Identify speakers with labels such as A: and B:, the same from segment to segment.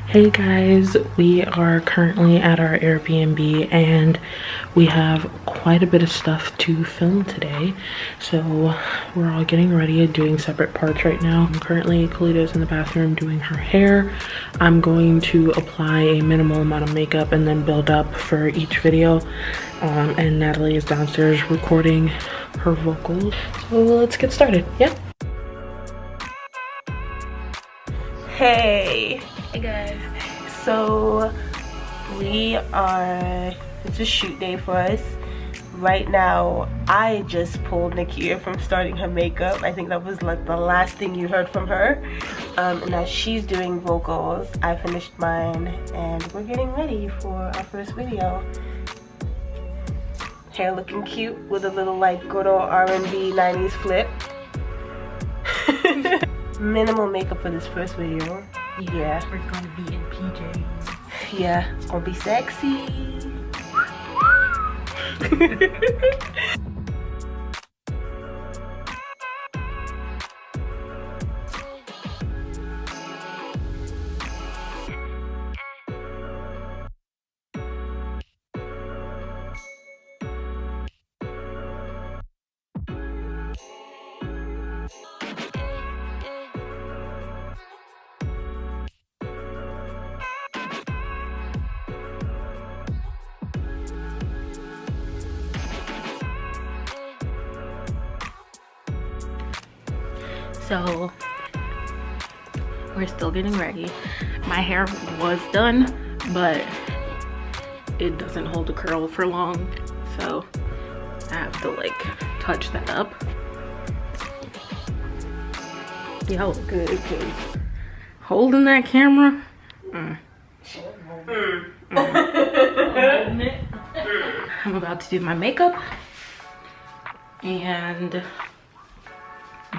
A: Hey guys, we are currently at our Airbnb and we have quite a bit of stuff to film today. So we're all getting ready and doing separate parts right now. Currently, Khalita's in the bathroom doing her hair. I'm going to apply a minimal amount of makeup and then build up for each video. And Natalie is downstairs recording her vocals. So let's get started, yeah? Hey guys, so it's a shoot day for us right now. I just pulled Nakia from starting her makeup. I think that was like the last thing you heard from her. And now she's doing vocals. I finished mine and we're getting ready for our first video. Hair looking cute with a little like good old R&B 90s flip. Minimal makeup for this first video. Yeah.
B: We're gonna be in PJs.
A: Yeah, it's gonna be sexy.
B: So we're still getting ready. My hair was done, but it doesn't hold a curl for long, so I have to like touch that up. Y'all look good because holding that camera. I'm about to do my makeup and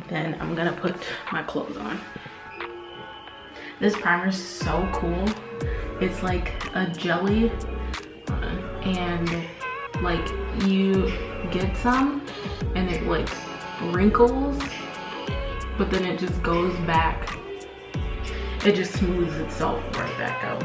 B: then I'm gonna put my clothes on. This primer is so cool. It's like a jelly and like you get some and it like wrinkles, but then it just goes back. It just smooths itself right back out.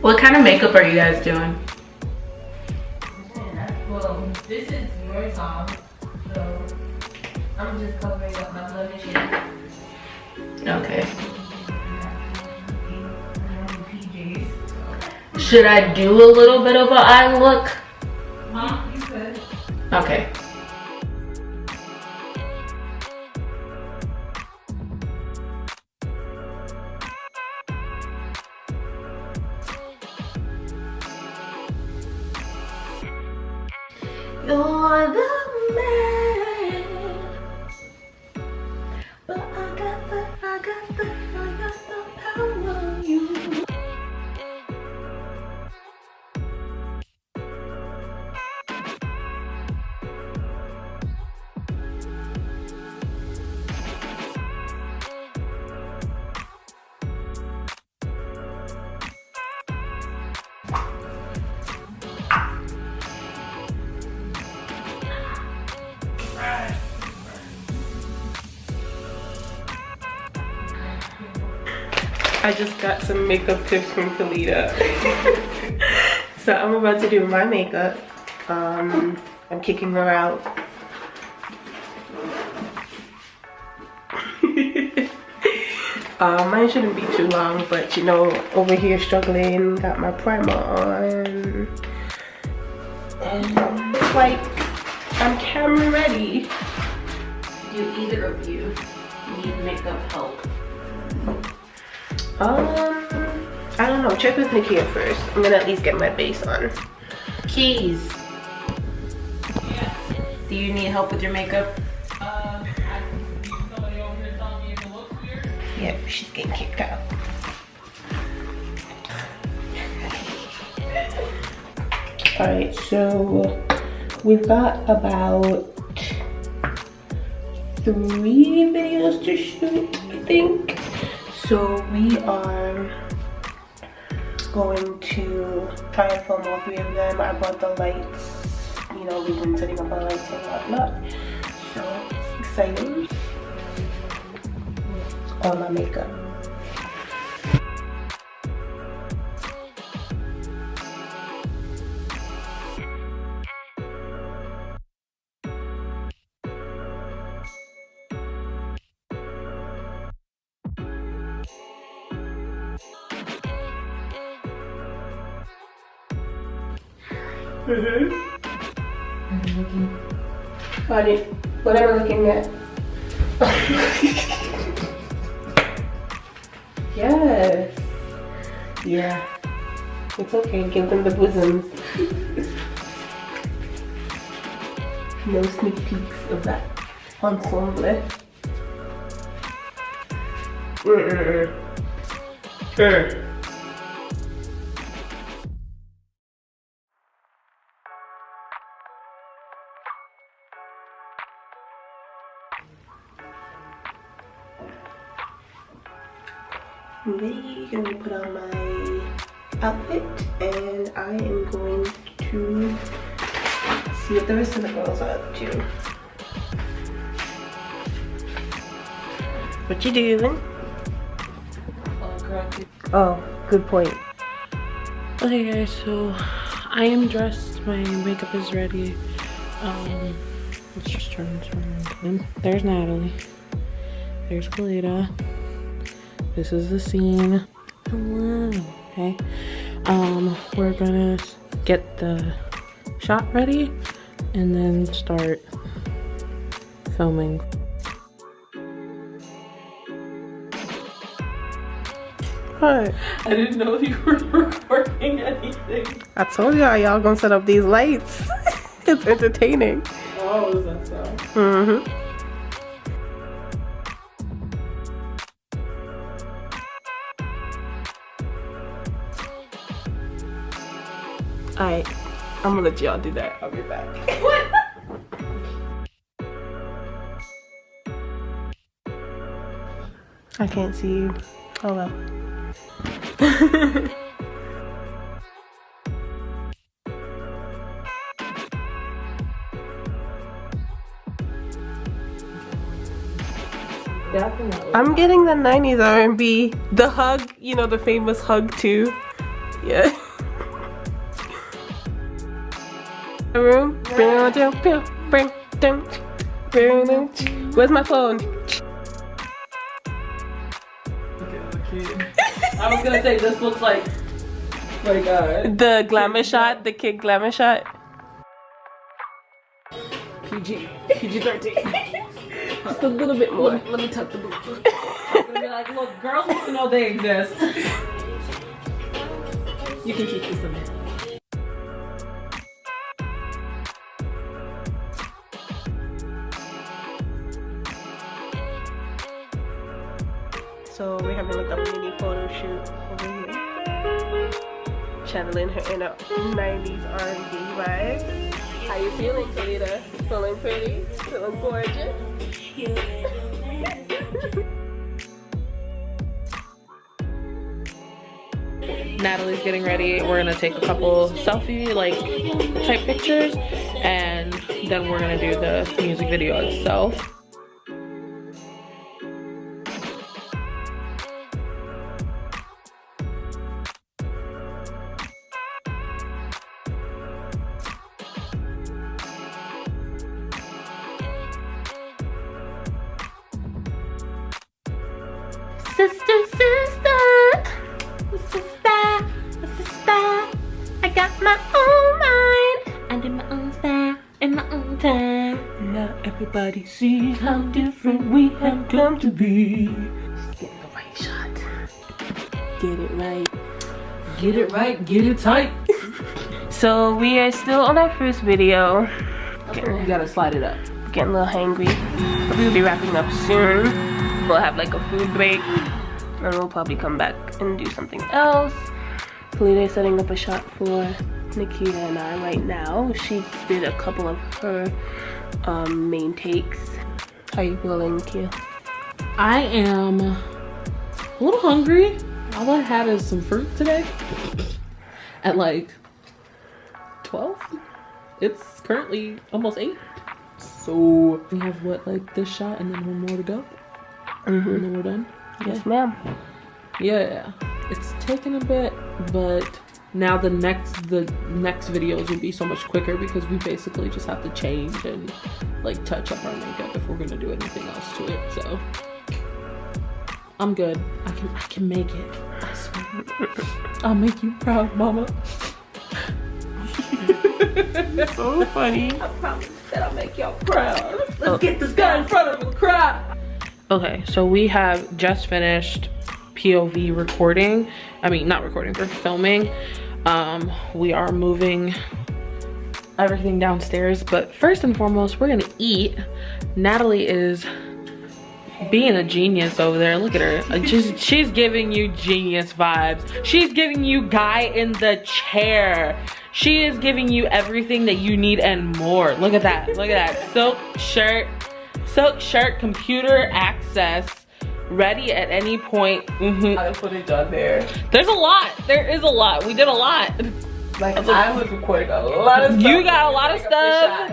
B: What kind of makeup are you guys doing?
C: Well, this is your song, so I'm just covering up my blemishes.
B: Okay. Should I do a little bit of an eye look?
C: Huh? You could.
B: Okay. You're the man, but I got the power on you.
A: I just got some makeup tips from Khalita. So I'm about to do my makeup. I'm kicking her out. Mine shouldn't be too long, but you know, over here struggling, got my primer on. And it's like, I'm camera ready.
B: Do either of you need makeup help?
A: I don't know. Check with Nakia first. I'm gonna at least get my base on.
B: Keys. Yeah. Do you need help with your makeup?
C: Somebody over here telling me if it looks weird.
A: Yep, she's getting kicked out. Alright, so we've got about 3 videos to shoot, I think. So we are
C: just going to try and film all 3 of them. I bought the lights, you know, we've been setting up our lights and whatnot, so it's exciting. All my makeup. What am I looking at? Yes. Yeah. It's okay. Give them the bosoms. No sneak peeks of that ensemble. I'm ready. Gonna put on my outfit and I am going to see what the rest of the girls are up to. What you doing? Oh, good point.
A: Okay guys, so I am dressed, my makeup is ready. Let's just turn this around. There's Natalie. There's Kalita. This is the scene. Hello. Okay. We're gonna get the shot ready and then start filming.
C: What?
A: I didn't know you were recording anything.
C: I told y'all gonna set up these lights. It's entertaining.
A: Oh, is that so?
C: Mm-hmm. Alright, I'm gonna let y'all do that. I'll be back. I can't see you. Oh well.
A: Definitely.
C: I'm getting the 90s R&B. The hug, you know, the famous hug too. Yeah. Room. Where's my phone?
A: I was gonna say this looks like
C: the glamour shot, the kid glamour shot.
A: PG-13. Just a little bit more. Let me tuck the boot. I'm gonna be like, look, girls want to know they exist. You can keep this in there.
C: So we're having like a mini photo shoot over here. Channeling her inner 90s R&B vibe. How you feeling, Kalita? Feeling pretty? Feeling gorgeous?
A: Natalie's getting ready. We're gonna take a couple selfie type pictures and then we're gonna do the music video itself.
B: Sister, I got my own mind. I did my own style in my own time.
C: Now everybody sees how different we have come to be. Just get the right shot. Get it right.
A: Get it right, get it tight.
C: So we are still on our first video.
A: You gotta slide it up.
C: Getting a little hangry. But we'll be wrapping up soon. We'll have like a food break. And we'll probably come back and do something else. Kalita is setting up a shot for Nikita and I right now. She did a couple of her main takes. How you feeling, Nikita?
A: I am a little hungry. all I had is some fruit today at like 12. It's currently almost 8. So we have what, like this shot and then one more to go. And then we're done.
C: Yes, ma'am.
A: Yeah, it's taken a bit, but now the next videos will be so much quicker because we basically just have to change and like touch up our makeup if we're gonna do anything else to it. So I'm good. I can make it. I swear. I'll make you proud, mama.
C: So funny.
A: I promise that I'll make y'all proud. Let's get this guy in front of the crowd. Okay, so we have just finished POV recording. I mean, not recording, we're filming. We are moving everything downstairs, but first and foremost, we're gonna eat. Natalie is being a genius over there. Look at her. She's giving you genius vibes. She's giving you guy in the chair. She is giving you everything that you need and more. Look at that. Look at that. Silk shirt, computer access, ready at any point.
C: I put it on there.
A: There's a lot. There is a lot. We did a lot.
C: Like I was recording a lot of stuff.
A: You got a lot of stuff.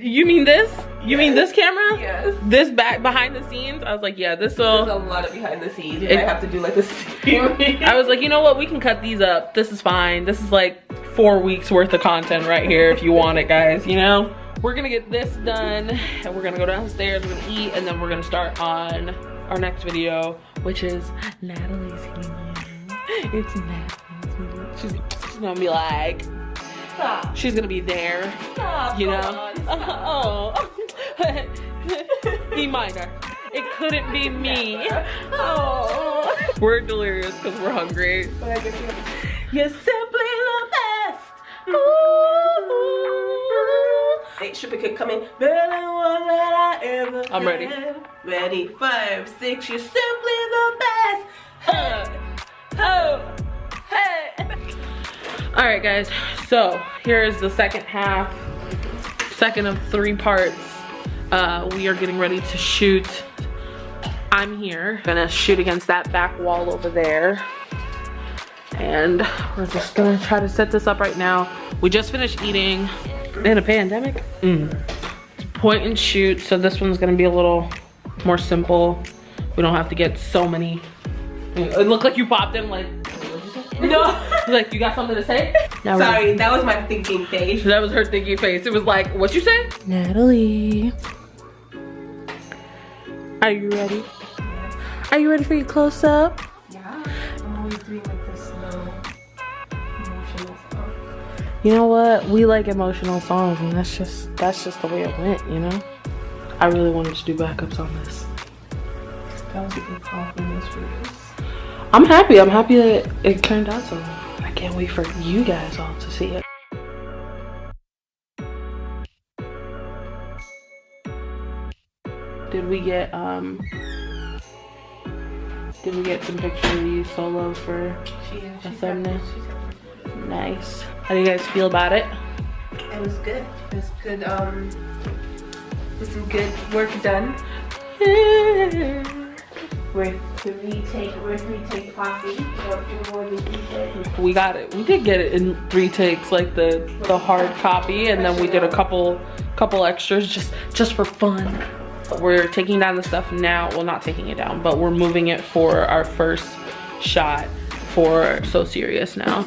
A: You mean this? You mean this camera?
C: Yes.
A: This back behind the scenes? I was like, yeah, this will.
C: There's a lot of behind the scenes. I have to do like this.
A: I was like, you know what? We can cut these up. This is fine. This is like 4 weeks worth of content right here if you want it, guys, you know? We're gonna get this done and we're gonna go downstairs, we're gonna eat, and then we're gonna start on our next video, which is Natalie's video. It's Natalie's video. She's gonna be like, stop. She's gonna be there, stop, you know? Oh, E minor. It couldn't be me. Oh, we're delirious because we're hungry. You're simply the best. Ooh.
C: Hey, Stripper could come in. Better than one that I ever
A: I'm ready.
C: had. Ready, 5, 6. You're simply the best.
A: Oh, hey. All right, guys. So here is the second of 3 parts. We are getting ready to shoot. I'm here. Gonna shoot against that back wall over there. And we're just gonna try to set this up right now. We just finished eating in a pandemic. It's point and shoot, so this one's gonna be a little more simple. We don't have to get so many. It looked like you popped in like, no. Like, you got something to say? Now
C: sorry, that was my thinking face.
A: that was her thinking face. It was like, what you say?
B: Natalie,
A: Are you ready? Are you ready for your close up?
C: Yeah, I'm always doing like this slow, emotional stuff.
A: You know what? We like emotional songs, and that's just the way it went, you know? I really wanted to do backups on this.
C: That was a good compliment for this.
A: I'm happy that it turned out so well. I can't wait for you guys all to see it. Did we get some pictures of you solo for a thumbnail? Nice. How do you guys feel about it?
C: It was good. It was good. With some good work done. Worth the retake coffee.
A: We got it. We did get it in 3 takes, like the hard copy, and then we did a couple extras just for fun. We're taking down the stuff now. Well, not taking it down, but we're moving it for our first shot for So Serious now.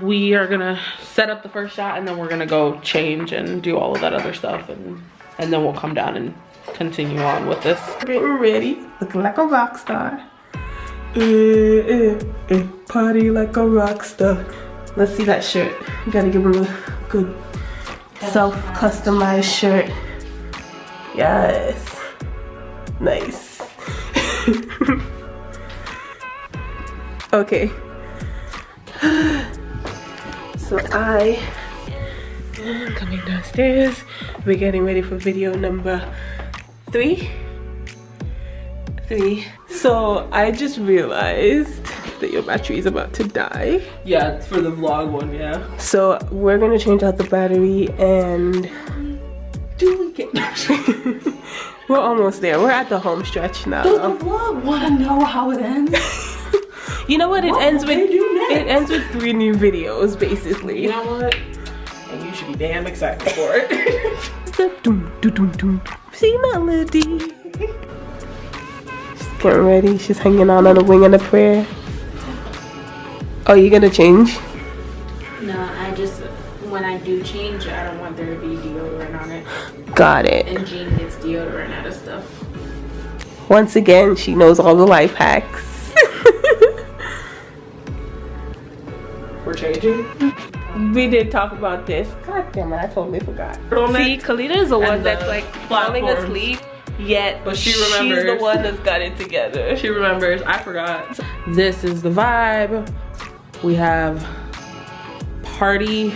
A: We are gonna set up the first shot, and then we're gonna go change and do all of that other stuff, and then we'll come down and continue on with this.
C: Getting ready, looking like a rock star. Party like a rock star. Let's see that shirt. You gotta give him a good self-customized shirt. Yes. Nice. Okay. So I am coming downstairs. We're getting ready for video number 3. So I just realized that your battery is about to die.
A: Yeah, it's for the vlog one, yeah.
C: So we're gonna change out the battery and we're almost there. We're at the home stretch now.
B: does the vlog want to know how it ends?
C: You know what? It ends with 3 new videos, basically.
A: You know what? And you should be damn excited for it.
C: See Melody. She's getting ready. She's hanging on a wing and a prayer. Oh, you gonna change?
B: No, I just, when I do change, I don't want there to be deodorant on it.
C: Got it.
B: And Jean gets deodorant out of stuff.
C: Once again, she knows all the life hacks.
A: We're changing.
C: We did talk about this. God damn it, I totally forgot. See, Kalita is the one that's like falling asleep, yet
A: but she's
C: the one that's got it together.
A: She remembers. I forgot. This is the vibe. We have party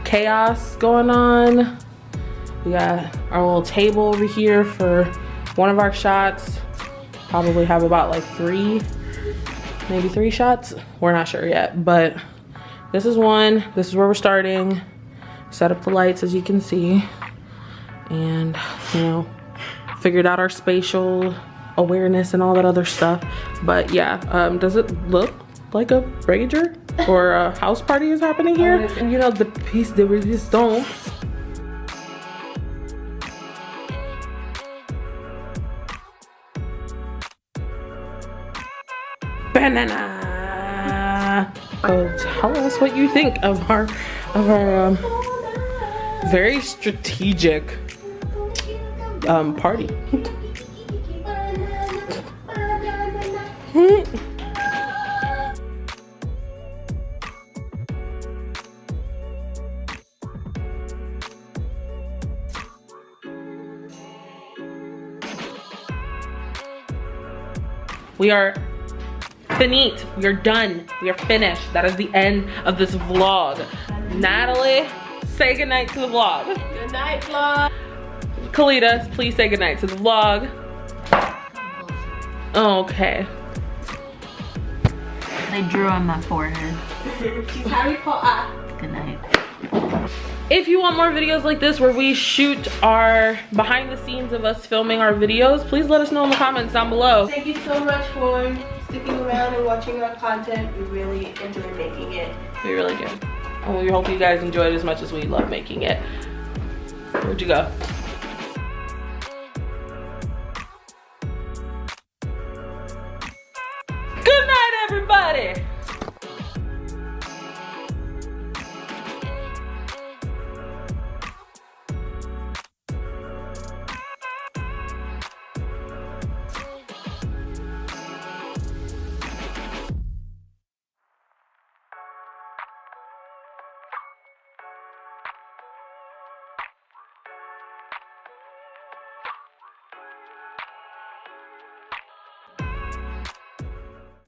A: chaos going on. We got our little table over here for one of our shots. Probably have about like 3, maybe 3 shots. We're not sure yet, but this is one. This is where we're starting. Set up the lights as you can see. And, you know, figured out our spatial awareness and all that other stuff. But yeah, does it look like a rager or a house party is happening here? And you know, the piece de resistance. Banana. So tell us what you think of our very strategic party. We are finite. We are done. We are finished. That is the end of this vlog. Natalie, say goodnight to the vlog.
C: Good night, vlog.
A: Kalita, please say goodnight to the vlog. Okay.
B: They drew on my forehead.
C: She's Harry Potter.
B: Good night.
A: If you want more videos like this where we shoot our behind the scenes of us filming our videos, please let us know in the comments down below.
C: Thank you so much for sticking around and watching our content. We really enjoy making it.
A: We really do. And we hope you guys enjoyed it as much as we love making it. Where'd you go?